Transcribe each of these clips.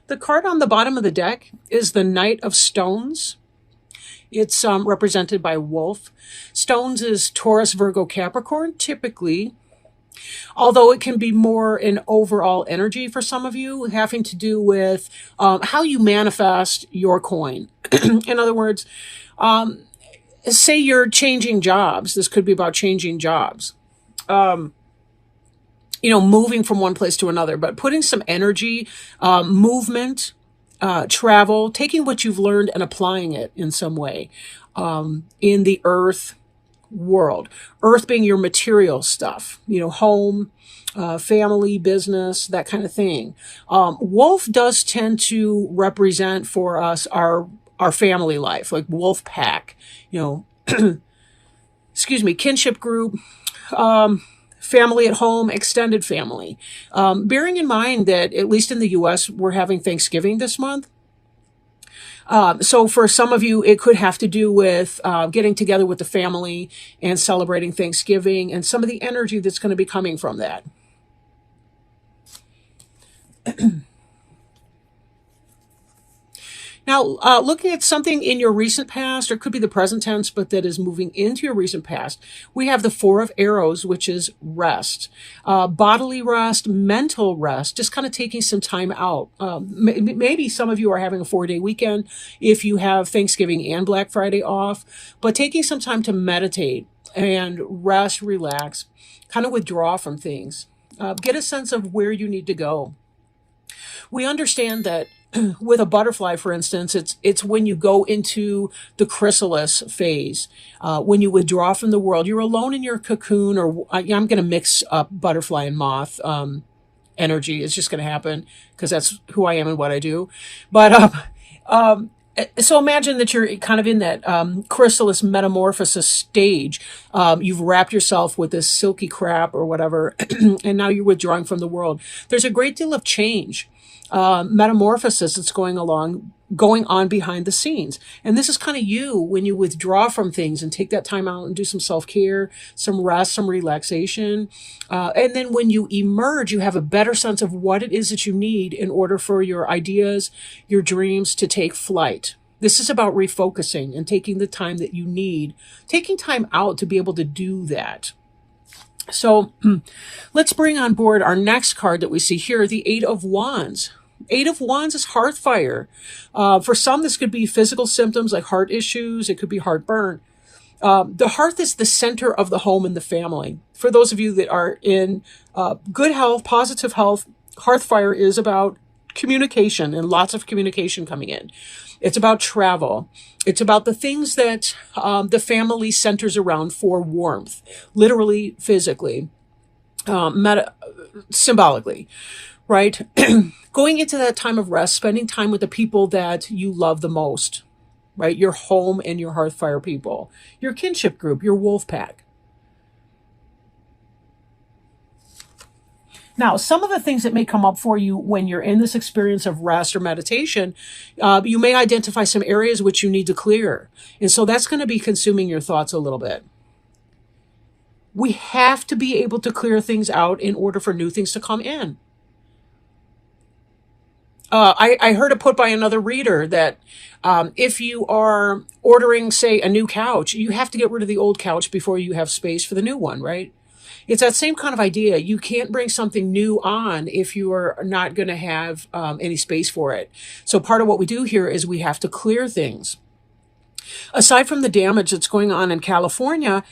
The card on the bottom of the deck is the Knight of Stones. It's represented by Wolf. Stones is Taurus, Virgo, Capricorn, typically, although it can be more an overall energy for some of you, having to do with how you manifest your coin. In other words, say you're changing jobs. This could be about changing jobs. Moving from one place to another, but putting some energy, movement, travel, taking what you've learned and applying it in some way in the earth world. Earth being your material stuff, home, family, business, that kind of thing. Wolf does tend to represent for us our family life, like wolf pack, excuse me, kinship group, family at home, extended family. Bearing in mind that, at least in the US, we're having Thanksgiving this month. So for some of you, it could have to do with getting together with the family and celebrating Thanksgiving and some of the energy that's going to be coming from that. Now, looking at something in your recent past, or it could be the present tense, but that is moving into your recent past, we have the Four of Arrows, which is rest, bodily rest, mental rest, just kind of taking some time out. Maybe some of you are having a 4-day weekend if you have Thanksgiving and Black Friday off, but taking some time to meditate and rest, relax, kind of withdraw from things. Get a sense of where you need to go. We understand that with a butterfly, for instance, it's when you go into the chrysalis phase, when you withdraw from the world. You're alone in your cocoon, or I'm going to mix up butterfly and moth energy. It's just going to happen because that's who I am and what I do. But so imagine that you're kind of in that chrysalis metamorphosis stage. You've wrapped yourself with this silky crap or whatever, and now you're withdrawing from the world. There's a great deal of change. Metamorphosis that's going on behind the scenes. And this is kind of you when you withdraw from things and take that time out and do some self-care, some rest, some relaxation. And then when you emerge, you have a better sense of what it is that you need in order for your ideas, your dreams to take flight. This is about refocusing and taking the time that you need, taking time out to be able to do that. So let's bring on board our next card that we see here, the Eight of Wands. Eight of Wands is hearth fire. For some, this could be physical symptoms like heart issues. It could be heartburn. The hearth is the center of the home and the family. For those of you that are in good health, positive health, hearth fire is about communication and lots of communication coming in. It's about travel. It's about the things that the family centers around for warmth, literally, physically, symbolically, right? Going into that time of rest, spending time with the people that you love the most, right? Your home and your hearth fire people, your kinship group, your wolf pack. Now, some of the things that may come up for you when you're in this experience of rest or meditation, you may identify some areas which you need to clear. And so that's going to be consuming your thoughts a little bit. We have to be able to clear things out in order for new things to come in. I heard it put by another reader that if you are ordering, say, a new couch, you have to get rid of the old couch before you have space for the new one, right? It's that same kind of idea. You can't bring something new on if you are not going to have any space for it. So part of what we do here is we have to clear things. Aside from the damage that's going on in California,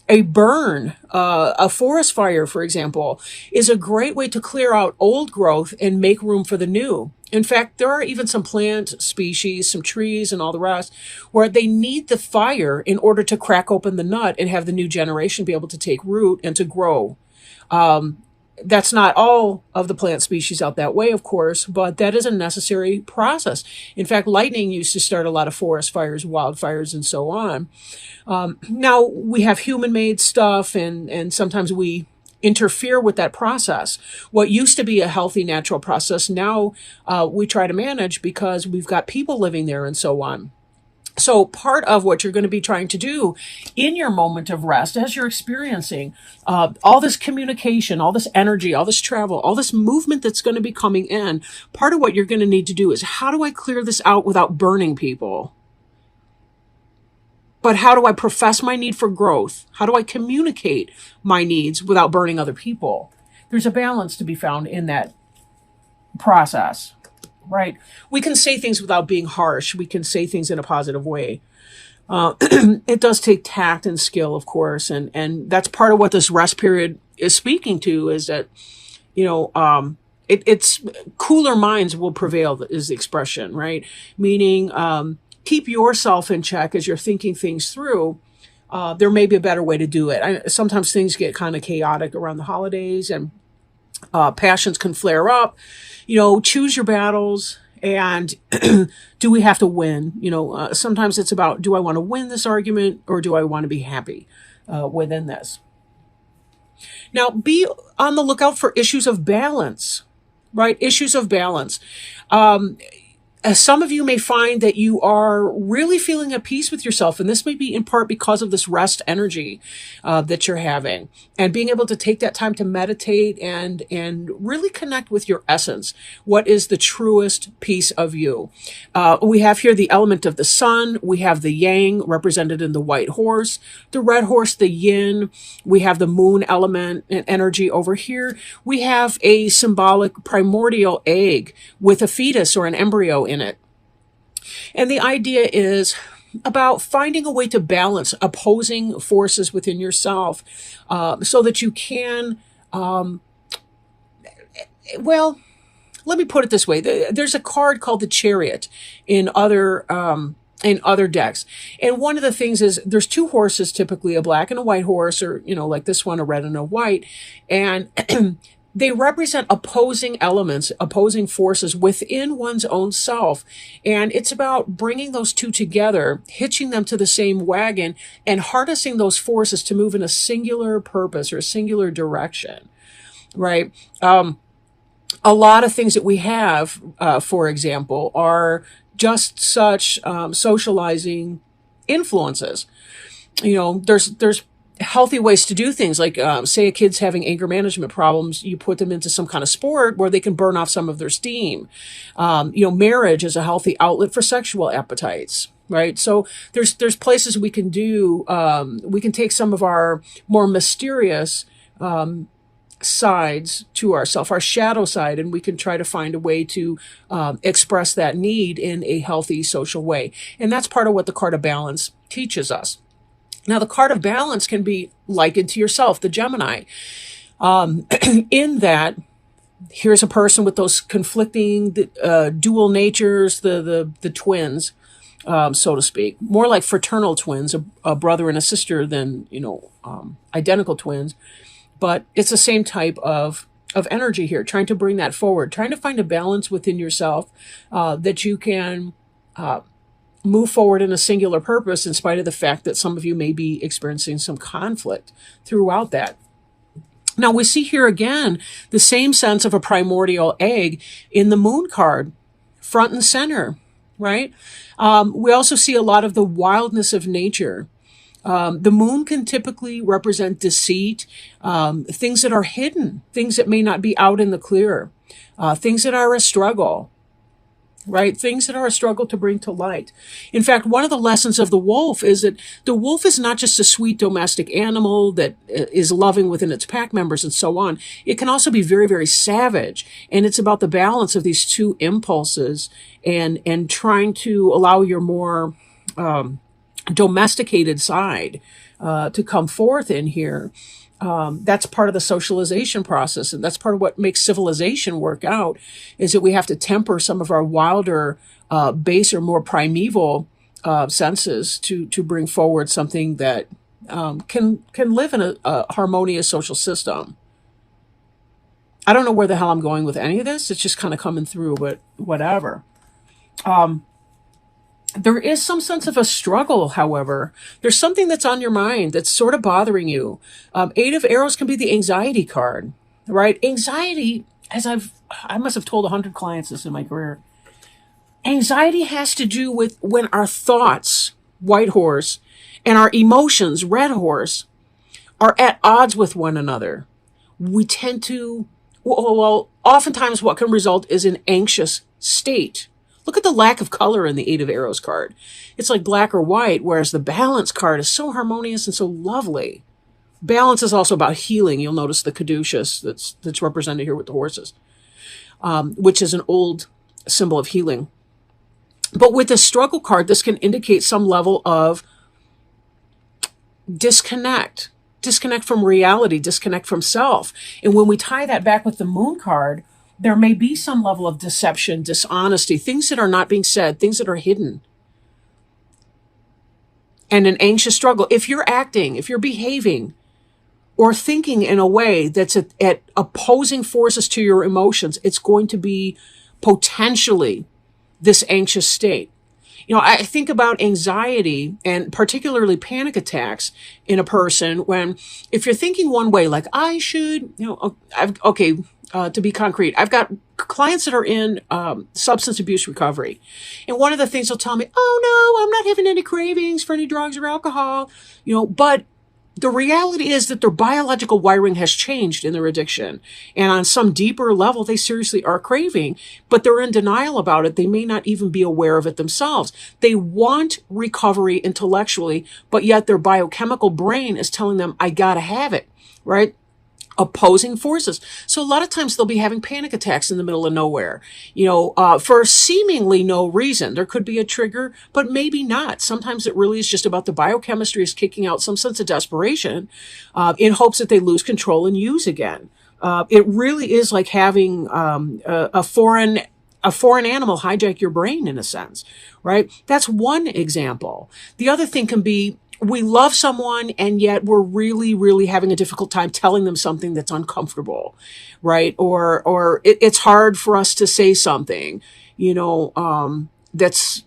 a burn, a forest fire, for example, is a great way to clear out old growth and make room for the new. In fact, there are even some plant species, some trees and all the rest, where they need the fire in order to crack open the nut and have the new generation be able to take root and to grow. That's not all of the plant species out that way, of course, but that is a necessary process. In fact, lightning used to start a lot of forest fires, wildfires, and so on. Now, we have human-made stuff, and sometimes we interfere with that process. What used to be a healthy, natural process, now we try to manage because we've got people living there and so on. So part of what you're going to be trying to do in your moment of rest, as you're experiencing all this communication, all this energy, all this travel, all this movement that's going to be coming in, part of what you're going to need to do is, how do I clear this out without burning people? But how do I profess my need for growth? How do I communicate my needs without burning other people? There's a balance to be found in that process, right? We can say things without being harsh. We can say things in a positive way. It does take tact and skill, of course. And that's part of what this rest period is speaking to, is that, it's cooler minds will prevail is the expression, right? Meaning, keep yourself in check as you're thinking things through. There may be a better way to do it. Sometimes things get kind of chaotic around the holidays, and passions can flare up. Choose your battles. And do we have to win? Sometimes it's about, do I want to win this argument, or do I want to be happy within this? Now, be on the lookout for issues of balance, right? Issues of balance. Some of you may find that you are really feeling at peace with yourself, and this may be in part because of this rest energy that you're having, and being able to take that time to meditate and really connect with your essence. What is the truest piece of you? We have here the element of the sun. We have the yang represented in the white horse, the red horse, the yin. We have the moon element and energy over here. We have a symbolic primordial egg with a fetus or an embryo in it. And the idea is about finding a way to balance opposing forces within yourself, so that you can, let me put it this way. There's a card called the Chariot in other decks. And one of the things is, there's two horses, typically a black and a white horse, or, like this one, a red and a white. And they represent opposing elements, opposing forces within one's own self. And it's about bringing those two together, hitching them to the same wagon, and harnessing those forces to move in a singular purpose or a singular direction, right? A lot of things that we have, for example, are just such socializing influences. There's healthy ways to do things, like say a kid's having anger management problems, you put them into some kind of sport where they can burn off some of their steam. Marriage is a healthy outlet for sexual appetites, right? So there's places we can do, we can take some of our more mysterious sides to ourselves, our shadow side, and we can try to find a way to express that need in a healthy social way. And that's part of what the card of balance teaches us. Now, the card of balance can be likened to yourself, the Gemini, in that here's a person with those conflicting dual natures, the twins, so to speak, more like fraternal twins, a brother and a sister than, identical twins. But it's the same type of energy here, trying to bring that forward, trying to find a balance within yourself that you can move forward in a singular purpose, in spite of the fact that some of you may be experiencing some conflict throughout that. Now, we see here again the same sense of a primordial egg in the moon card, front and center, right? We also see a lot of the wildness of nature. The moon can typically represent deceit, things that are hidden, things that may not be out in the clear, things that are a struggle, right? Things that are a struggle to bring to light. In fact, one of the lessons of the wolf is that the wolf is not just a sweet domestic animal that is loving within its pack members and so on. It can also be very, very savage. And it's about the balance of these two impulses and trying to allow your more domesticated side to come forth in here. That's part of the socialization process, and that's part of what makes civilization work out, is that we have to temper some of our wilder, baser, more primeval senses to bring forward something that can live in a harmonious social system. I don't know where the hell I'm going with any of this. It's just kind of coming through, but whatever. There is some sense of a struggle, however. There's something that's on your mind that's sort of bothering you. Eight of Arrows can be the anxiety card, right? Anxiety, I must have told 100 clients this in my career. Anxiety has to do with when our thoughts, white horse, and our emotions, red horse, are at odds with one another. We tend to, well, oftentimes what can result is an anxious state. Look at the lack of color in the Eight of Arrows card. It's like black or white, whereas the Balance card is so harmonious and so lovely. Balance is also about healing. You'll notice the caduceus that's represented here with the horses, which is an old symbol of healing. But with the struggle card, this can indicate some level of disconnect from reality, disconnect from self. And when we tie that back with the moon card, there may be some level of deception, dishonesty, things that are not being said, things that are hidden. And an anxious struggle. If you're acting, if you're behaving, or thinking in a way that's at opposing forces to your emotions, it's going to be potentially this anxious state. I think about anxiety and particularly panic attacks in a person when, if you're thinking one way, like I should, to be concrete, I've got clients that are in substance abuse recovery. And one of the things they'll tell me, oh no, I'm not having any cravings for any drugs or alcohol, but the reality is that their biological wiring has changed in their addiction. And on some deeper level, they seriously are craving, but they're in denial about it. They may not even be aware of it themselves. They want recovery intellectually, but yet their biochemical brain is telling them, I gotta have it, right? Opposing forces. So a lot of times they'll be having panic attacks in the middle of nowhere, for seemingly no reason. There could be a trigger, but maybe not. Sometimes it really is just about the biochemistry is kicking out some sense of desperation, in hopes that they lose control and use again. It really is like having a foreign animal hijack your brain in a sense, right? That's one example. The other thing can be, we love someone and yet we're really, really having a difficult time telling them something that's uncomfortable, right? Or it's hard for us to say something, that's,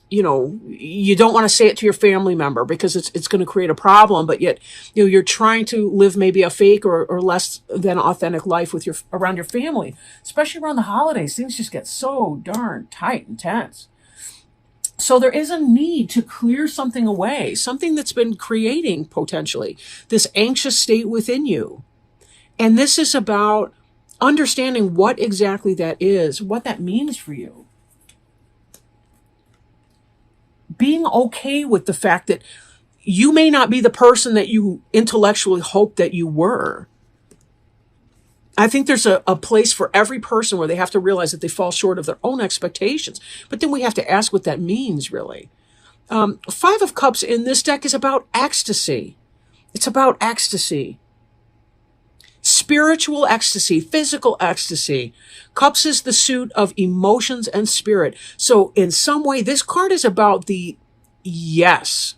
you don't want to say it to your family member because it's going to create a problem, but yet, you're trying to live maybe a fake or less than authentic life with around your family, especially around the holidays. Things just get so darn tight and tense. So there is a need to clear something away, something that's been creating potentially this anxious state within you. And this is about understanding what exactly that is, what that means for you. Being okay with the fact that you may not be the person that you intellectually hoped that you were. I think there's a place for every person where they have to realize that they fall short of their own expectations. But then we have to ask what that means, really. Five of Cups in this deck is about ecstasy. It's about ecstasy. Spiritual ecstasy, physical ecstasy. Cups is the suit of emotions and spirit. So in some way, this card is about the yes.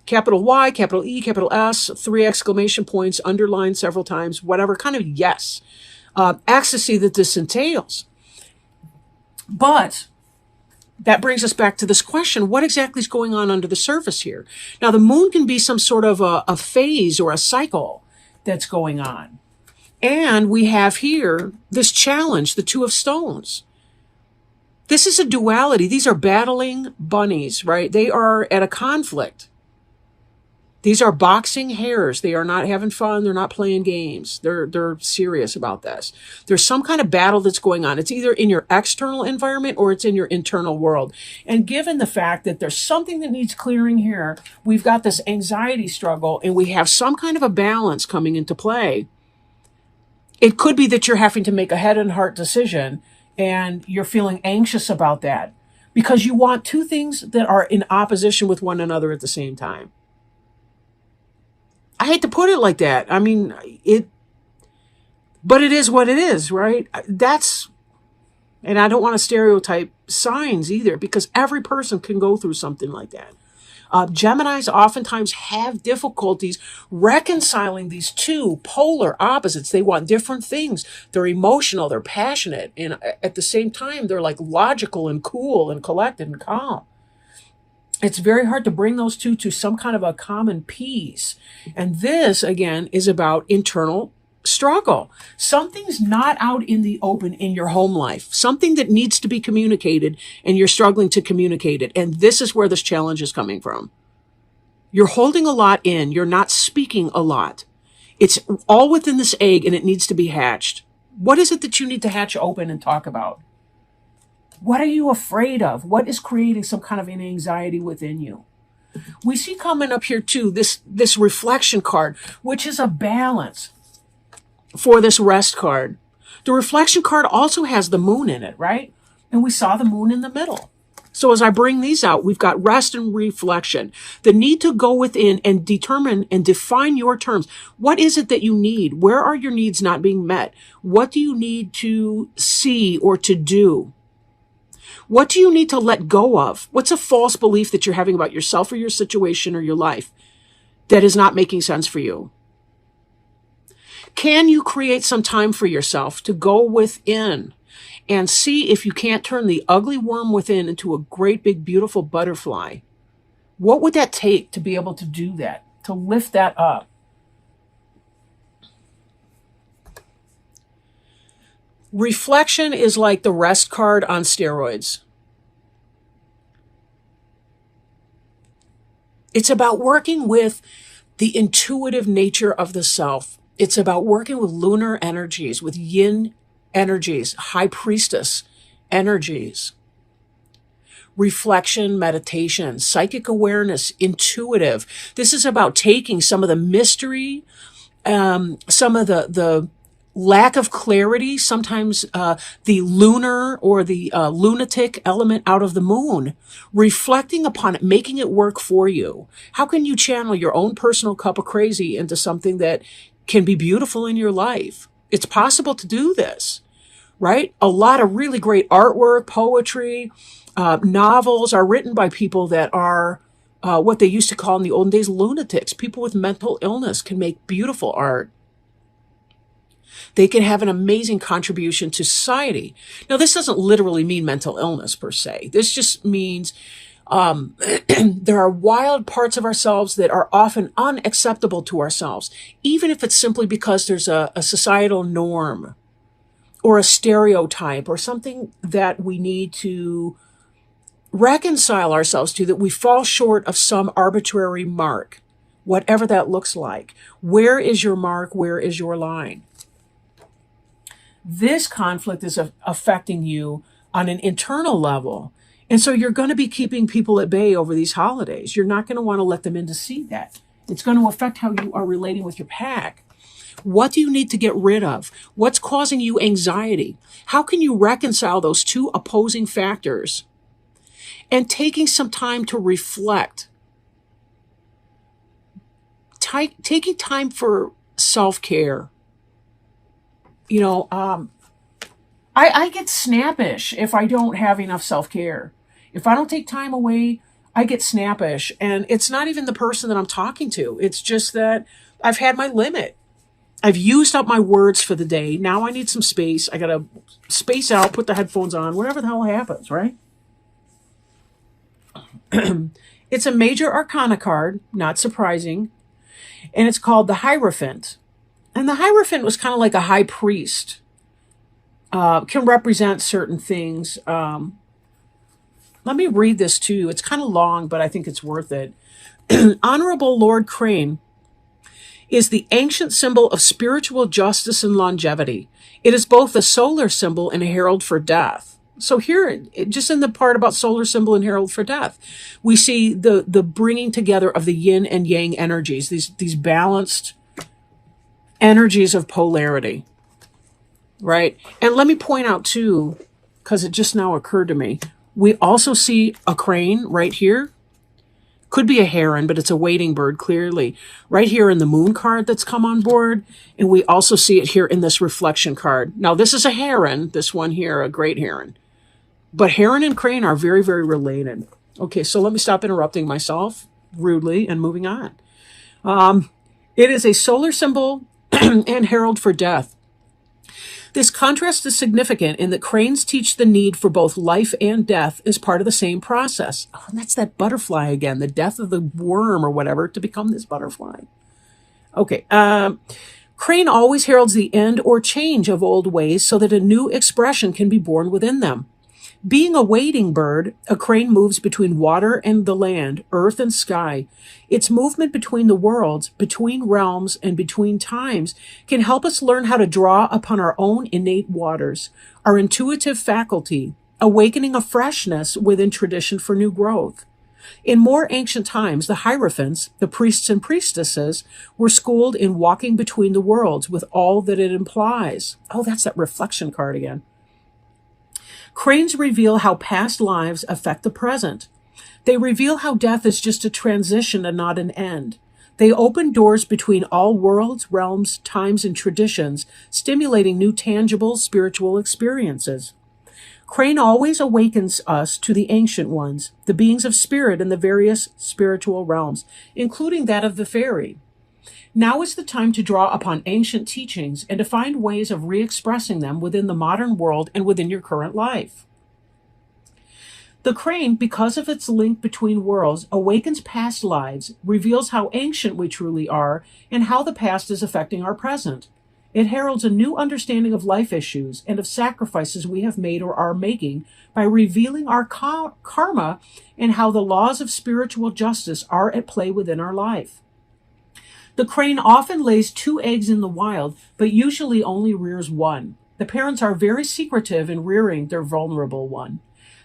Capital Y, capital E, capital S, 3 exclamation points, underlined several times, whatever kind of yes. Ecstasy that this entails. But that brings us back to this question, what exactly is going on under the surface here? Now, the moon can be some sort of a phase or a cycle that's going on. And we have here this challenge, the Two of Stones. This is a duality. These are battling bunnies, right? They are at a conflict. These are boxing hares. They are not having fun. They're not playing games. They're serious about this. There's some kind of battle that's going on. It's either in your external environment or it's in your internal world. And given the fact that there's something that needs clearing here, we've got this anxiety struggle and we have some kind of a balance coming into play. It could be that you're having to make a head and heart decision and you're feeling anxious about that because you want two things that are in opposition with one another at the same time. I hate to put it like that. I mean, but it is what it is, right? And I don't want to stereotype signs either because every person can go through something like that. Geminis oftentimes have difficulties reconciling these two polar opposites. They want different things. They're emotional, they're passionate, and at the same time, they're like logical and cool and collected and calm. It's very hard to bring those two to some kind of a common peace. And this, again, is about internal struggle. Something's not out in the open in your home life, something that needs to be communicated, and you're struggling to communicate it. And this is where this challenge is coming from. You're holding a lot in. You're not speaking a lot. It's all within this egg, and it needs to be hatched. What is it that you need to hatch open and talk about? What are you afraid of? What is creating some kind of an anxiety within you? We see coming up here too, this reflection card, which is a balance for this rest card. The reflection card also has the moon in it, right? And we saw the moon in the middle. So as I bring these out, we've got rest and reflection. The need to go within and determine and define your terms. What is it that you need? Where are your needs not being met? What do you need to see or to do? What do you need to let go of? What's a false belief that you're having about yourself or your situation or your life that is not making sense for you? Can you create some time for yourself to go within and see if you can't turn the ugly worm within into a great big beautiful butterfly? What would that take to be able to do that, to lift that up? Reflection is like the rest card on steroids. It's about working with the intuitive nature of the self. It's about working with lunar energies, with yin energies, high priestess energies. Reflection, meditation, psychic awareness, intuitive. This is about taking some of the mystery, some of the lack of clarity, sometimes the lunar or the lunatic element out of the moon, reflecting upon it, making it work for you. How can you channel your own personal cup of crazy into something that can be beautiful in your life? It's possible to do this, right? A lot of really great artwork, poetry, novels are written by people that are what they used to call in the olden days lunatics. People with mental illness can make beautiful art. They can have an amazing contribution to society. Now, this doesn't literally mean mental illness per se. This just means there are wild parts of ourselves that are often unacceptable to ourselves, even if it's simply because there's a societal norm or a stereotype or something that we need to reconcile ourselves to, that we fall short of some arbitrary mark, whatever that looks like. Where is your mark? Where is your line? This conflict is affecting you on an internal level. And so you're going to be keeping people at bay over these holidays. You're not going to want to let them in to see that. It's going to affect how you are relating with your pack. What do you need to get rid of? What's causing you anxiety? How can you reconcile those two opposing factors? And taking some time to reflect. Taking time for self-care. You know, I get snappish if I don't have enough self-care. If I don't take time away, I get snappish. And it's not even the person that I'm talking to. It's just that I've had my limit. I've used up my words for the day. Now I need some space. I got to space out, put the headphones on, whatever the hell happens, right? It's a major arcana card, not surprising. And it's called the Hierophant. And the Hierophant was kind of like a high priest, can represent certain things. Let me read this to you. It's kind of long, but I think it's worth it. Honorable Lord Crane is the ancient symbol of spiritual justice and longevity. It is both a solar symbol and a herald for death. So here, just in the part about solar symbol and herald for death, we see the bringing together of the yin and yang energies, these balanced energies of polarity, right? And let me point out too, because it just now occurred to me, we also see a crane right here. Could be a heron, but it's a wading bird, clearly. Right here in the moon card that's come on board. And we also see it here in this reflection card. Now, this is a heron, this one here, a great heron. But heron and crane are very, very related. Okay, so let me stop interrupting myself rudely and moving on. It is a solar symbol and herald for death. This contrast is significant in that cranes teach the need for both life and death as part of the same process. Oh, and that's that butterfly again, the death of the worm or whatever to become this butterfly. Okay. Crane always heralds the end or change of old ways so that a new expression can be born within them. Being a wading bird, a crane moves between water and the land, earth and sky. Its movement between the worlds, between realms, and between times can help us learn how to draw upon our own innate waters, our intuitive faculty, awakening a freshness within tradition for new growth. In more ancient times, the hierophants, the priests and priestesses, were schooled in walking between the worlds with all that it implies. Oh, that's that reflection card again. Cranes reveal how past lives affect the present. They reveal how death is just a transition and not an end. They open doors between all worlds, realms, times, and traditions, stimulating new tangible spiritual experiences. Crane always awakens us to the ancient ones, the beings of spirit in the various spiritual realms, including that of the fairy. Now is the time to draw upon ancient teachings and to find ways of re-expressing them within the modern world and within your current life. The crane, because of its link between worlds, awakens past lives, reveals how ancient we truly are, and how the past is affecting our present. It heralds a new understanding of life issues and of sacrifices we have made or are making by revealing our karma and how the laws of spiritual justice are at play within our life. The crane often lays 2 eggs in the wild, but usually only rears one. The parents are very secretive in rearing their vulnerable one.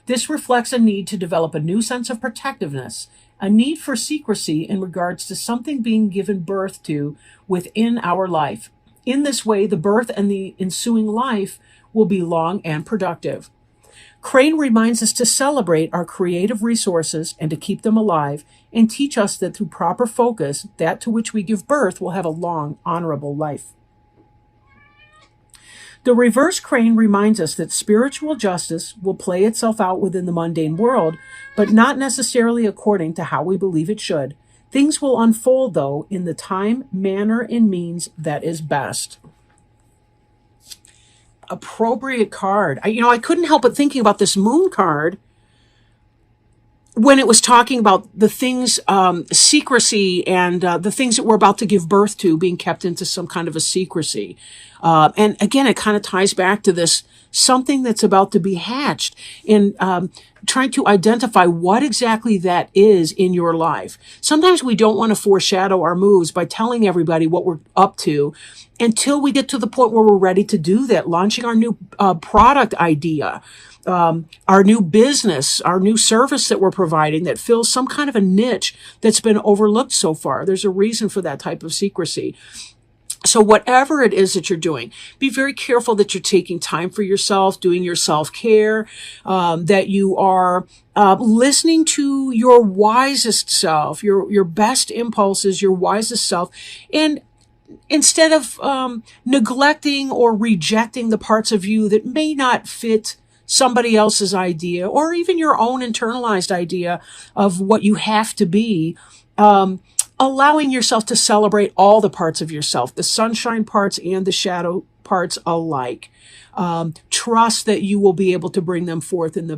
This reflects a need to develop a new sense of protectiveness, a need for secrecy in regards to something being given birth to within our life. In this way, the birth and the ensuing life will be long and productive. Crane reminds us to celebrate our creative resources and to keep them alive, and teach us that through proper focus, that to which we give birth will have a long, honorable life. The reverse crane reminds us that spiritual justice will play itself out within the mundane world, but not necessarily according to how we believe it should. Things will unfold, though, in the time, manner, and means that is best. Appropriate card. I couldn't help but thinking about this moon card when it was talking about the things, secrecy, and the things that we're about to give birth to being kept into some kind of a secrecy. And again, it kind of ties back to this something that's about to be hatched, and trying to identify what exactly that is in your life. Sometimes we don't want to foreshadow our moves by telling everybody what we're up to until we get to the point where we're ready to do that, launching our new product idea, our new business, our new service that we're providing that fills some kind of a niche that's been overlooked so far. There's a reason for that type of secrecy. So whatever it is that you're doing, be very careful that you're taking time for yourself, doing your self-care, that you are listening to your wisest self, your best impulses, your wisest self, and instead of neglecting or rejecting the parts of you that may not fit somebody else's idea or even your own internalized idea of what you have to be, allowing yourself to celebrate all the parts of yourself, the sunshine parts and the shadow parts alike. Trust that you will be able to bring them forth in the